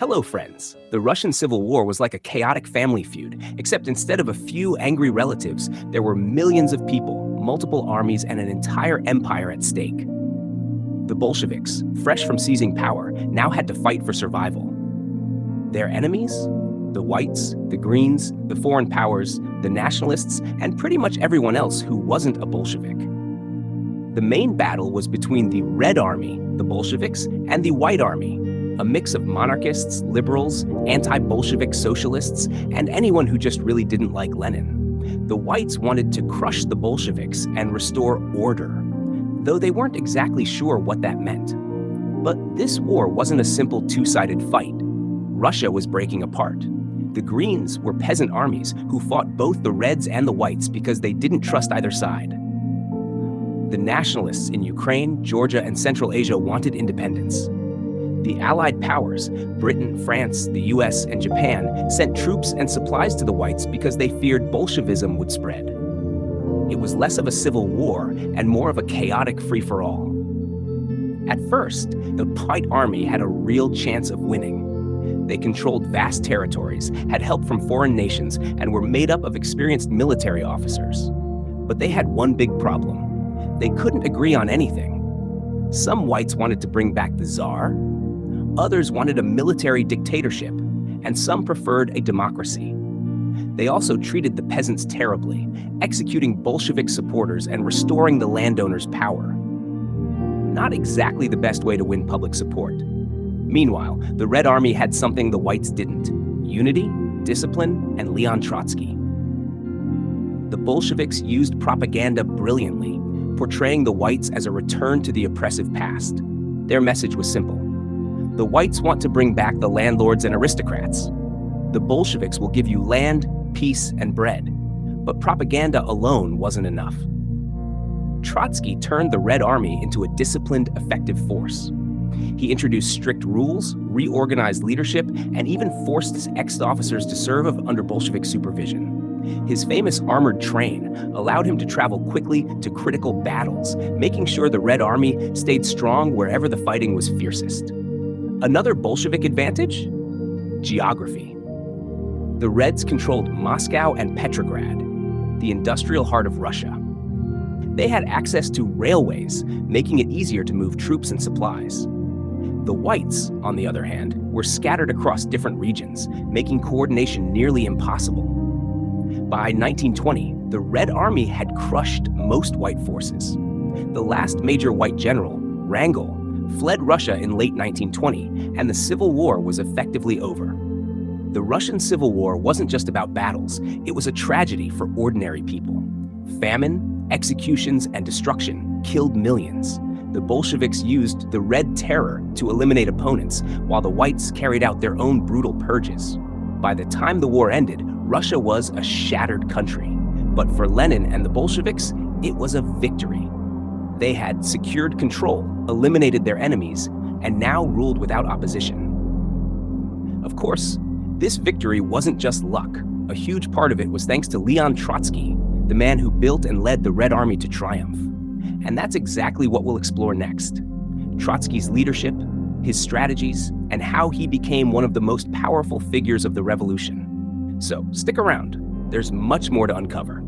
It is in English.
Hello, friends. The Russian Civil War was like a chaotic family feud, except instead of a few angry relatives, there were millions of people, multiple armies, and an entire empire at stake. The Bolsheviks, fresh from seizing power, now had to fight for survival. Their enemies? The whites, the greens, the foreign powers, the nationalists, and pretty much everyone else who wasn't a Bolshevik. The main battle was between the Red Army, the Bolsheviks, and the White Army, a mix of monarchists, liberals, anti-Bolshevik socialists, and anyone who just really didn't like Lenin. The whites wanted to crush the Bolsheviks and restore order, though they weren't exactly sure what that meant. But this war wasn't a simple two-sided fight. Russia was breaking apart. The Greens were peasant armies who fought both the Reds and the Whites because they didn't trust either side. The nationalists in Ukraine, Georgia, and Central Asia wanted independence. The Allied powers, Britain, France, the US, and Japan, sent troops and supplies to the whites because they feared Bolshevism would spread. It was less of a civil war and more of a chaotic free-for-all. At first, the White Army had a real chance of winning. They controlled vast territories, had help from foreign nations, and were made up of experienced military officers. But they had one big problem. They couldn't agree on anything. Some whites wanted to bring back the Tsar, others wanted a military dictatorship, and some preferred a democracy. They also treated the peasants terribly, executing Bolshevik supporters and restoring the landowners' power. Not exactly the best way to win public support. Meanwhile, the Red Army had something the whites didn't: unity, discipline, and Leon Trotsky. The Bolsheviks used propaganda brilliantly, portraying the whites as a return to the oppressive past. Their message was simple. The whites want to bring back the landlords and aristocrats. The Bolsheviks will give you land, peace, and bread. But propaganda alone wasn't enough. Trotsky turned the Red Army into a disciplined, effective force. He introduced strict rules, reorganized leadership, and even forced his ex-officers to serve under Bolshevik supervision. His famous armored train allowed him to travel quickly to critical battles, making sure the Red Army stayed strong wherever the fighting was fiercest. Another Bolshevik advantage? Geography. The Reds controlled Moscow and Petrograd, the industrial heart of Russia. They had access to railways, making it easier to move troops and supplies. The whites, on the other hand, were scattered across different regions, making coordination nearly impossible. By 1920, the Red Army had crushed most white forces. The last major white general, Wrangel, fled Russia in late 1920, and the Civil War was effectively over. The Russian Civil War wasn't just about battles, it was a tragedy for ordinary people. Famine, executions, and destruction killed millions. The Bolsheviks used the Red Terror to eliminate opponents, while the whites carried out their own brutal purges. By the time the war ended, Russia was a shattered country. But for Lenin and the Bolsheviks, it was a victory. They had secured control, eliminated their enemies, and now ruled without opposition. Of course, this victory wasn't just luck. A huge part of it was thanks to Leon Trotsky, the man who built and led the Red Army to triumph. And that's exactly what we'll explore next. Trotsky's leadership, his strategies, and how he became one of the most powerful figures of the revolution. So stick around, there's much more to uncover.